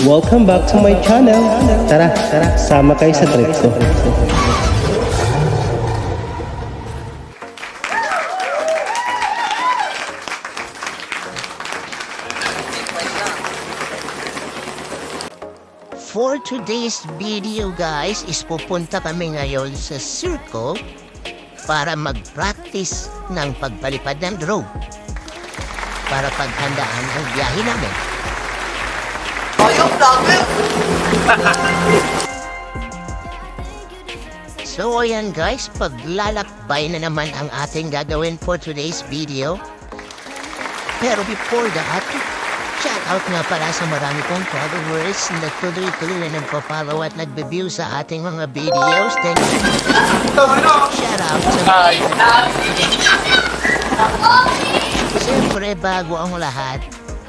Welcome back to my channel. Tara, sama kayo sa trip ko. For today's video guys, is pupunta kami ngayon sa circle para mag-practice ng pagpalipad ng drone para paghandaan ang biyahe namin. So ayan guys, paglalakbay na naman ang ating gagawin for today's video. Pero before that, shout out nga pala sa marami kong followers na tuloy-tuloy na nagpa-follow at nagbe-view sa ating mga videos. Thank you. Shout out sa siyempre, bago ang lahat,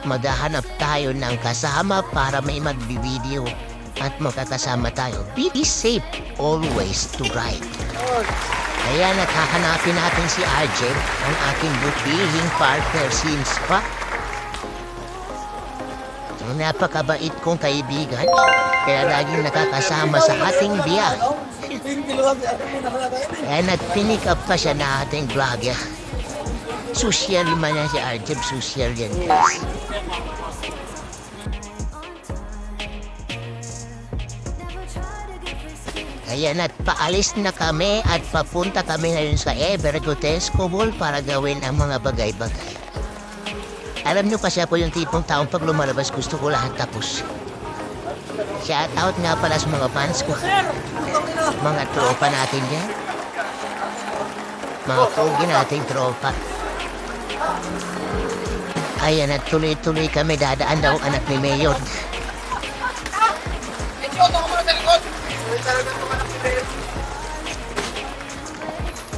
maghahanap tayo ng kasama para may mag-video at magkakasama tayo. Be safe always to ride. Kaya naghahanapin natin si RJ, ang ating butihing partner since pa. Napakabait kong kaibigan, kaya laging nakakasama sa ating biyahe. Kaya nag-pinick up pa siya na ating vlogger. Social man yan si Arjeb, social yan guys. Kaya paalis na kami at papunta kami ngayon sa Evergotesco Mall para gawin ang mga bagay-bagay. Alam nyo kasi ako yung tipong taong pag lumalabas gusto ko lahat tapos. Shout out nga pala sa mga fans ko. Mga tropa natin yan. Mga pogi nating tropa. Ayan at tuloy-tuloy kami dadaan daw anak ni Mayor.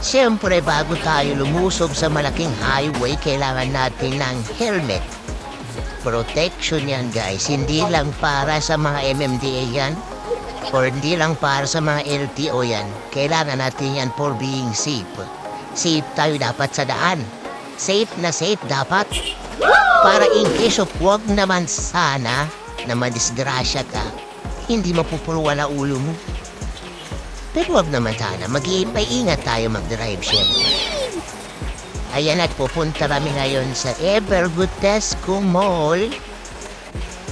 Siyempre bago tayo lumusog sa malaking highway, kailangan natin ng helmet. Protection yan guys, hindi lang para sa mga MMDA yan or hindi lang para sa mga LTO yan. Kailangan natin yan for being safe. Safe tayo dapat sa daan. Safe na safe dapat. Para in case of wag naman sana na madisgrasya ka, hindi mapupuluan ang ulo mo. Pero wag naman sana, mag-iingat tayo mag-drive syempre. Ayan at pupunta kami ngayon sa Evergotesco Mall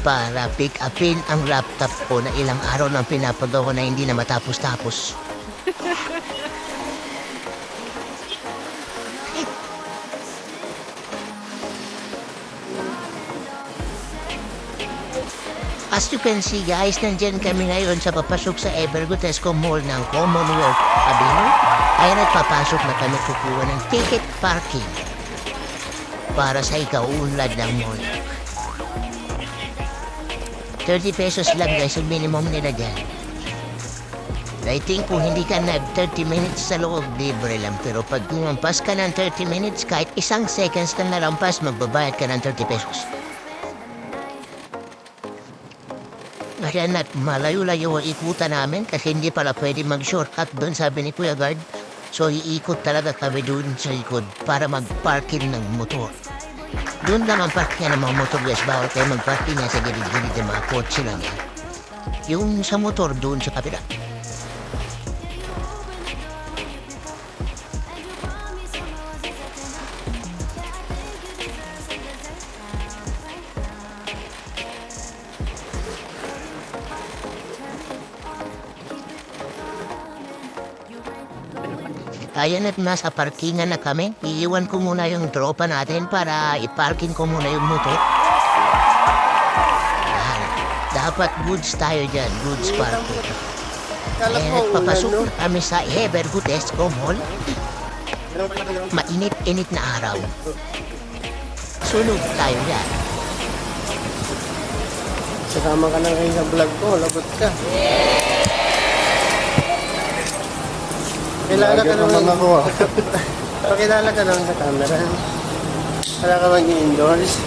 para pick upin ang laptop ko na ilang araw nang pinapagawa na hindi na matapos-tapos. As you can see guys, nandyan kami ngayon sa papasok sa Evergotesco Mall ng Commonwealth Avenue. Ay nagpapasok na kami kukuha ng ticket parking para sa ikaunlad ng mall. 30 pesos lang guys ang minimum nila dyan. I think kung hindi ka nag 30 minutes sa loob, libre lang. Pero pag lumampas ka ng 30 minutes, kahit isang seconds na nalampas, magbabayad ka ng 30 pesos. Kaya malayo-layo ang ikutan namin kasi hindi pala pwede mag-shortcut doon, sabi ni Kuya Guard. So iikot talaga kami doon sa likod para mag-parking ng motor. Doon lang ang parking ng mga motor guys, bawal kayo mag-parking nga sa gilid-gilid ng mga kotse lang yan. Yung sa motor doon sa kapila. Ayan at nasa parkingan na kami. Iiwan ko muna yung tropa natin para iparking ko muna yung motor. Dapat goods tayo dyan, goods parking. Ayan at papasok kami sa Evergotesco Mall. Mainit-init na araw. Sunog tayo dyan. Sasama ka na kayo sa vlog ko, labot ka. Kilala ka naman ako. Pakilala ka naman sa camera. Wala ka mag-i-endorse.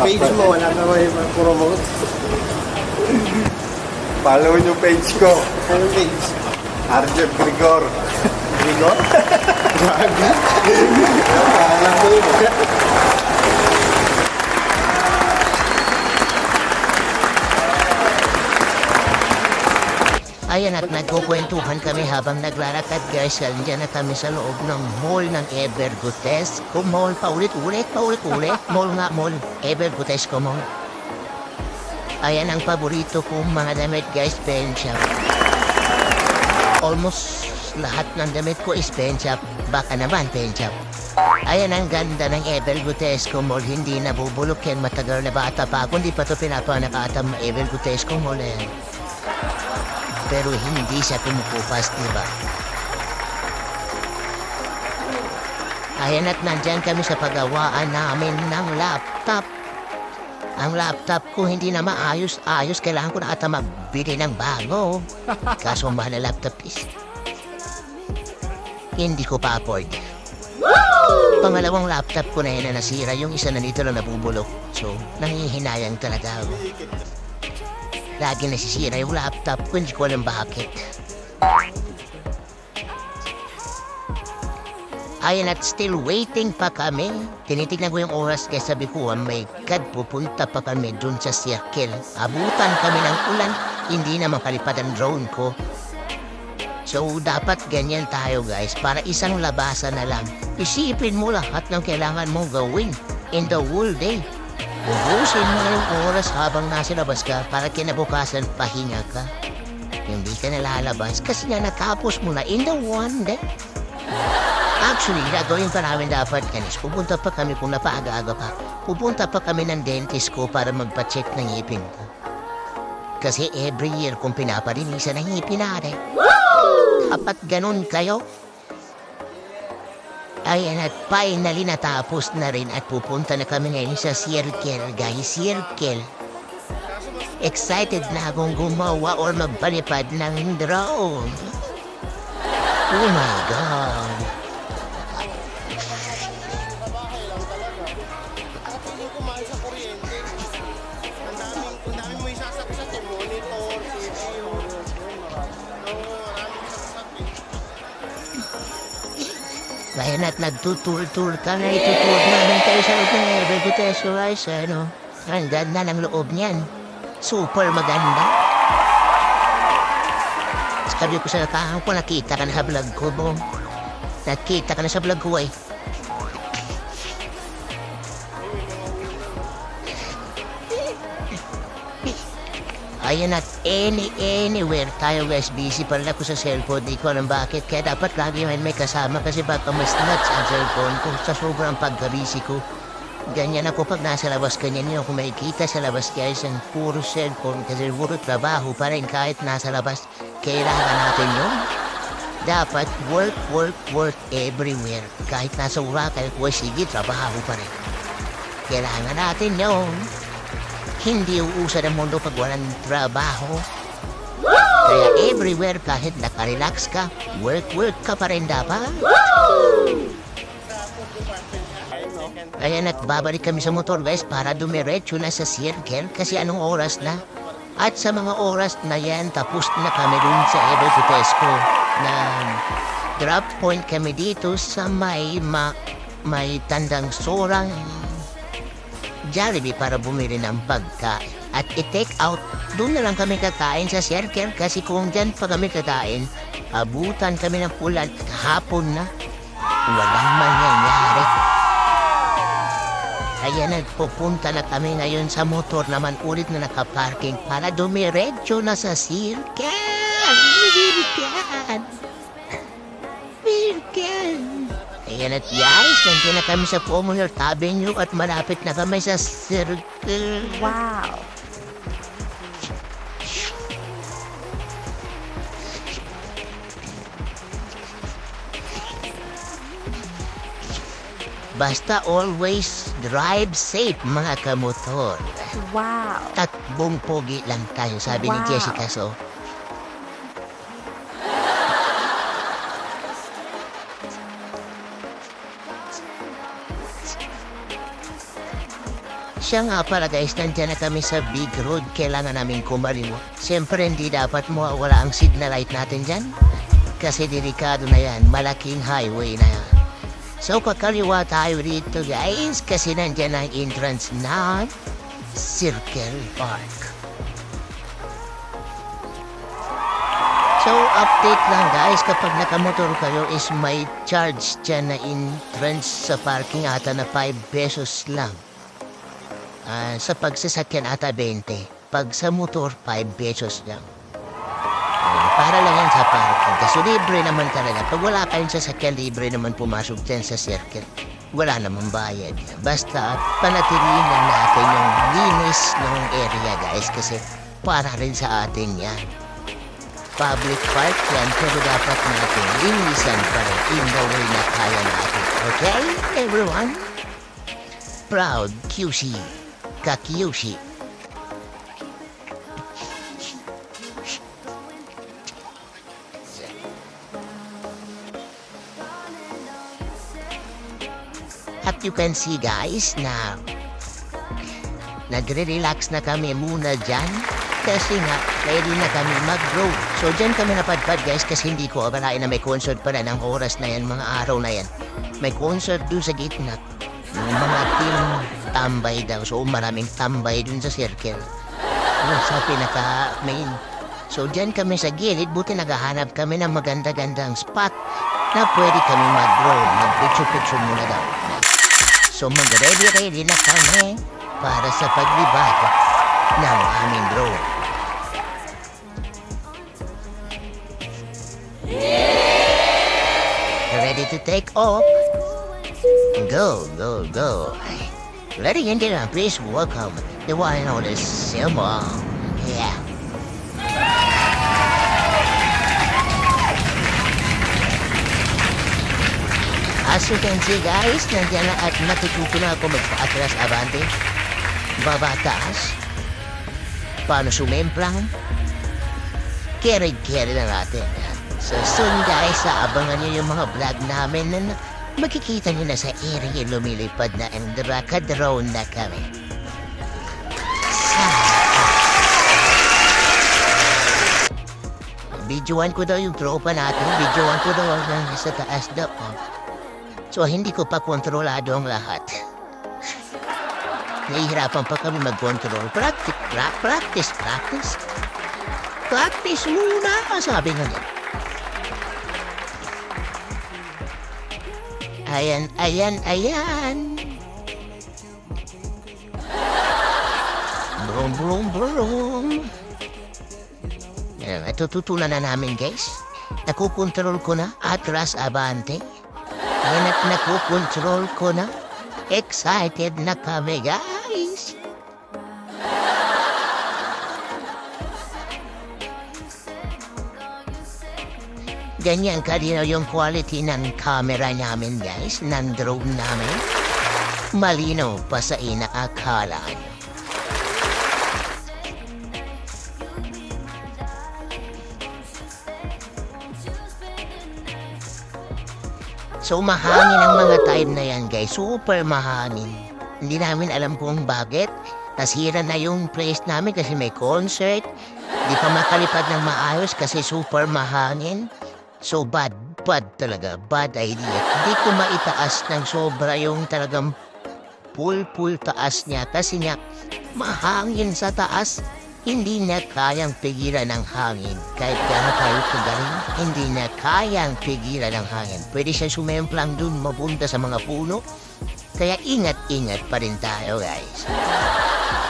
Page mo, wala ka mag-promote. Follow yung page ko. Anong page? Arjeb Grigor. Grigor? Grabe. Alam ko yun. Ayan at nagkukwentuhan kami habang naglalakad guys. Nandiyan na kami sa loob ng mall ng Evergotesco Mall. Paulit-ulit. Mall nga, mall. Evergotesco Mall. Ayan ang paborito kong mga damit guys, pen shop. Almost lahat ng damit ko is pen shop. Baka naman pen shop. Ayan ang ganda ng Evergotesco Mall. Hindi nabubulok yan. Matagal na bata pa ako. Hindi pa ito pinapanakatam ng Evergotesco Mall eh. Pero hindi siya pumupupas, diba? Ayan at nandyan kami sa paggawaan namin ng laptop. Ang laptop ko hindi na maayos-ayos. Kailangan ko na ata magbili ng bago. Kaso mahal na laptop is hindi ko pa afford. Pangalawang laptop ko na yun na nasira. Yung isa na dito lang nabubulok. So, nangihinayang talaga ako. Lagi nasisira yung laptop ko, hindi ko alam bakit. Ayan at still waiting pa kami. Tinitignan ko yung oras kaya sabi ko, oh my God, pupunta pa kami dun sa circle. Abutan kami ng ulan, hindi na makalipad ang drone ko. So dapat ganyan tayo guys, para isang labasan na lang. Isipin mo lahat ng kailangan mong gawin in the whole day. Ubusin mo na yung oras habang nasa labas ka para kinabukasan pahinga ka. Hindi ka nalalabas kasi nga natapos mo na in the one day. Actually, gagawin pa namin dapat kanis. Pupunta pa kami kung napaaga-aga pa. Pupunta pa kami ng dentist ko para magpa-check ng ngipin ko. Kasi every year kung pinaparinisan ng ngipin natin. Dapat ganun kayo. Ayan at finally natapos na rin at pupunta na kami ngayon sa circle guys, circle. Excited na akong gumawa or magpalipad ng drone. Oh my God. Ang daming mo isasaksak eh. Monitor, CPU. Ayan at nagtutur-tur ka na itutur namin tayo sa loob ng Evergotesco guys. Ano? Ang ganda ng loob niyan. Super maganda. Sabi ko sa kahang ko, nakita ka na sa vlog ko, bro. Nakita ka na sa vlog ko, eh. Ayan at anywhere tayo guys, busy pa rin ako sa cellphone. Di ko alam bakit. Kaya dapat lagi may kasama kasi baka mas nuts ang cellphone ko sa sobrang pagka-busy ko. Ganyan ako pag nasa labas. Ganyan yun ako makikita sa labas guys. Ang puro cellphone kasi puro trabaho pa rin kahit nasa labas. Kailangan natin yun. Dapat work everywhere. Kahit nasa Boracay ko, sige, trabaho pa rin. Kailangan natin yun. Hindi uusad ang mundo pag walang trabaho. Kaya everywhere kahit nakarelax ka, work ka pa rin dapat. Kaya babalik kami sa motor guys para dumiretso na sa circle kasi anong oras na. At sa mga oras na yan, tapos na kami dun sa Evergotesco na drop point kami dito sa may tandang sorang Jollibee para bumili ng pagkain. At i-take out, doon na lang kami kakain sa circle kasi kung dyan pa kami kakain, abutan kami ng ulan at hapon na. Walang mangyayari. Kaya nagpupunta na kami ngayon sa motor naman ulit na nakaparking para dumiretso na sa circle. Ayan at guys, nandiyan na kami sa Commonwealth Avenue at malapit na kami sa circle. Wow! Basta always drive safe mga kamotor. Wow! Takbong pogi lang tayo, sabi ni Wow. Jessica So. Siya nga pala guys, nandiyan na kami sa big road. Kailangan namin kumaliwa. Siyempre hindi dapat mawawala ang signal light natin dyan. Kasi delikado na yan, malaking highway na yan. So kakaliwa tayo dito guys, kasi nandiyan ang entrance ng Circle Park. So, update lang guys, kapag nakamotor kayo is may charge dyan na entrance sa parking ata na 5 pesos lang. Sa pagsasakyan ata 20. Pag sa motor, 5 pesos lang. Para lang yan sa parking. Kasi libre naman talaga. Pag wala kayong sasakyan, libre naman pumasok dyan sa circle. Wala naman bayad. Basta panatiliin lang natin yung linis ng area guys. Kasi para rin sa atin yan. Public park yan, pero dapat natin linisan pa rin in the way na kaya natin. Okay, everyone? Proud QC. Kakyushi. At you can see guys na nagre-relax na kami muna dyan kasi nga ready na kami mag-grow. So dyan kami napadpad guys kasi hindi ko abalain na may concert pala ng oras na yan, mga araw na yan. May concert dun sa gitna. Yung mga team tambay daw. So maraming tambay dun sa circle. Yun sa pinaka-main. So dyan kami sa gilid, buti naghahanap kami ng maganda-gandang spot na pwede kami mag-grow. Mag-picture-picture muna daw. So mag-ready-ready na kami para sa paglibad ng aming drone. Ready to take off? Go, go, go. Ladies and gentlemen, please welcome the one and only Simba. Yeah. As you can see guys, nandiyan na at natututo na ako magpa-atras abante. Babataas. Paano sumemplang? Carry na natin. So soon guys, abangan nyo yung mga vlog namin na makikita nyo na sa area lumilipad na ang drone na kami. Videoan ko daw yung tropa natin. Videoan ko daw ang sa taas daw. So hindi ko pa kontrolado ang lahat. Nahihirapan pa kami mag-control. Practice. Practice muna, sabi nga niya. Ayan. Brum. Natututunan na namin guys. Nakukontrol ko na, atras abante. Ayan at nakukontrol ko na. Excited na kami guys. Ganyan kanina yung quality ng camera namin guys, ng drone namin. Malinaw pa sa inaakala nyo. So mahangin ang mga time na yan guys, super mahangin. Hindi namin alam kung bakit. Nasira na yung place namin kasi may concert. Di pa makalipad ng maayos kasi super mahangin. So bad talaga, bad idea. Hindi ko maitaas ng sobra yung talagang full taas niya kasi nga mahangin sa taas. Hindi na kayang pigilan ng hangin. Kahit gano'n tayo kagaling, hindi na kayang pigilan ng hangin. Pwede siya sumemplang dun, mapunta sa mga puno. Kaya ingat pa rin tayo guys.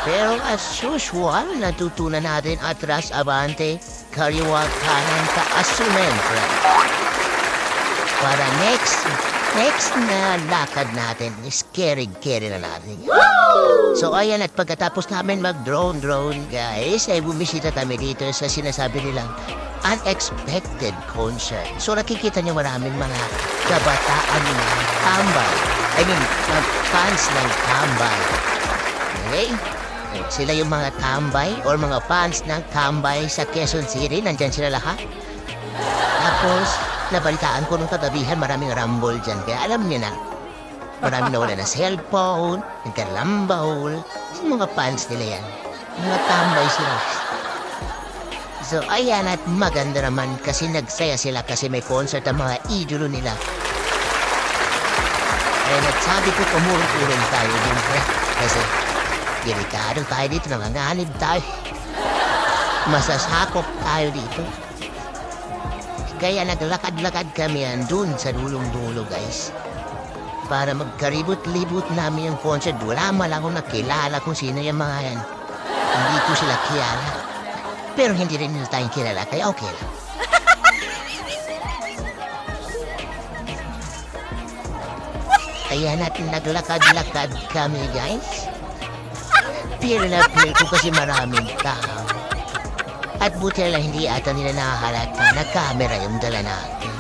Pero as usual, natutunan natin atras abante, kaliwa kanan taas sumemplang. Para next na lakad natin is carry na natin. So ayan, at pagkatapos namin mag-drone guys, ay bumisita kami dito sa sinasabi nilang unexpected concert. So nakikita niyo maraming mga kabataan na tambay. Fans ng tambay. Okay? Sila yung mga tambay or mga fans ng tambay sa Quezon City. Nandyan sila lahat. Tapos, nabalitaan ko nung kagabihan, maraming rumble dyan. Kaya alam niyo na, maraming nawala na cellphone, nagkalambaw. Mga fans nila yan. Mga tambay sila. So, ayan, at maganda naman kasi nagsaya sila kasi may concert ang mga idolo nila. Ayan, at sabi ko, kumurong-urong tayo din. Kasi, delikado tayo dito, nanganganib tayo. Masasakop tayo dito. Kaya naglakad-lakad kami andun sa dulong-dulo guys. Para magkaribot-libot namin yung concert. Wala man akong nakilala kung sino yung mga yan. Hindi ko sila kilala. Pero hindi rin nila tayong kilala, kaya okay lang. Kaya natin naglakad-lakad kami guys. Feel na feel ko kasi maraming tao. At buti lang hindi ata nila nakahalata na camera yung dala natin.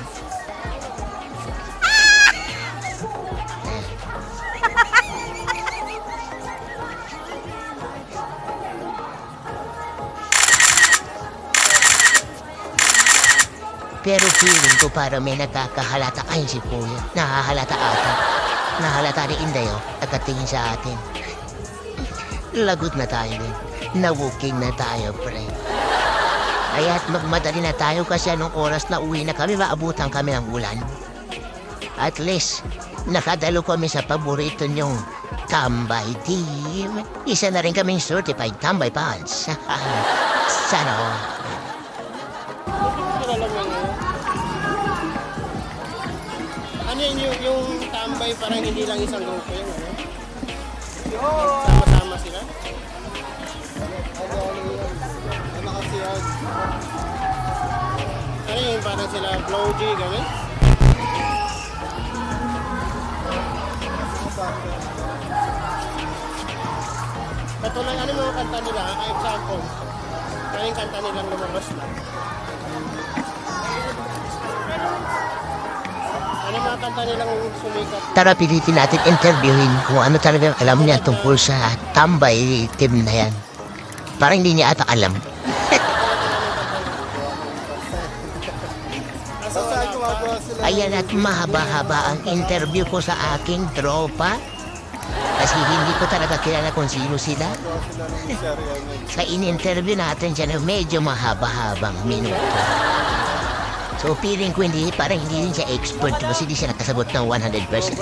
Pero feeling ko para may nakakahalata. Ay, si Kuya. Nakahalata ata. Nahalata ni Inday, oh. Nakatingin sa atin. Lagot na tayo, eh. Nawuking na tayo, pre. Kaya't magmadali na tayo kasi anong oras na uwi na kami, maabutan kami ng ulan. At least, nakadalo kami sa paborito niyong tambay team. Isa na rin kaming certified tambay pants. Sana all. Ano yung tambay parang hindi lang isang grupo yun, ano? Sama-sama sila? Ano kasi yun? Ano yung parang sila Blow G, gano'n? Katulad ano yung mga kanta nila, example. Ano yung kanta nilang lumabas na? Ano yung mga kanta nilang sumikat? Tara, pilitin natin interviewin kung ano talagang alam niya tungkol sa tambay team na yan. Parang hindi niya ata alam. Ayan at mahaba-haba ang interview ko sa aking tropa. Kasi hindi ko talaga kilala kung sino sila. Sa in-interview natin siya na medyo mahaba-habang minuto. So feeling ko hindi, parang hindi rin siya expert kasi hindi siya nakasabot ng 100%.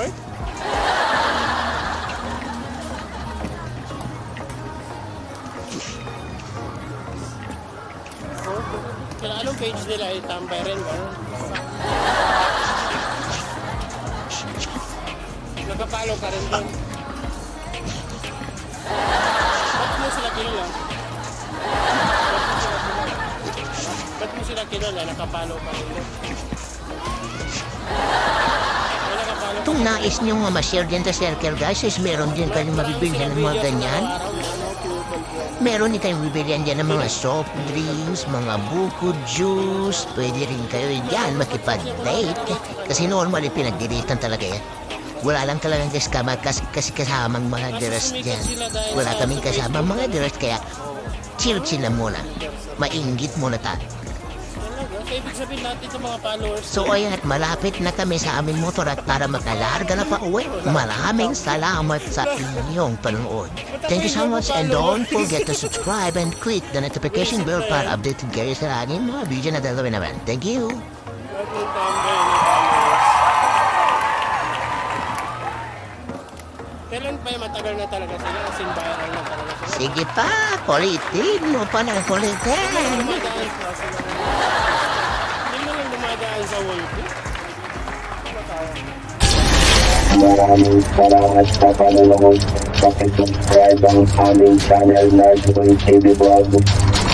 Kaya anong page nila ay tambay rin ba? Nagpapalo ka rin doon. Ba't mo sila kilala? Ba't mo sila kilala? Nakapalo ka rin doon. May nakapalo ka. Kung nais nyo nga ma-share dyan sa circle guys, is meron din kayong mabibilhan ng mga ganyan. Meron din kayong bibilihan dyan ng mga soft drinks, mga buko juice. Pwede rin kayo dyan makipag-date. Kasi normally pinag-datean talaga yan. Wala lang talagang kasi kasamang mga dress dyan. Wala kaming kasamang mga dress kaya chill-chill na muna. Mainggit muna tayo. So, ibig sabihin natin sa mga followers. So ayan, malapit na kami sa aming motor at para makalarga na pa uwi. Maraming salamat sa inyong panonood. Thank you so much and don't forget to subscribe and click the notification bell para updated kayo sa aking mga video na dalawin naman. Thank you! Lahat ng tambay ng followers. Kailan pa yung matagal na talaga sila? As in viral na talaga sila? Sige pa, kulitin mo pa ng kulitin. Dumadaan sa sila. Hindi mo lang dumadaan sa world. Maraming salamat sa panonood. Pakisubscribe ang aming channel na Joy TV Vlog.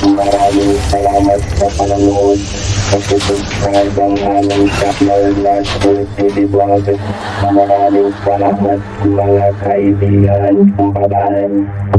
Maraming salamat sa panonood. Pakisubscribe ang aming channel na Joy TV Vlog. Maraming salamat mga kaibigan. Bye-bye.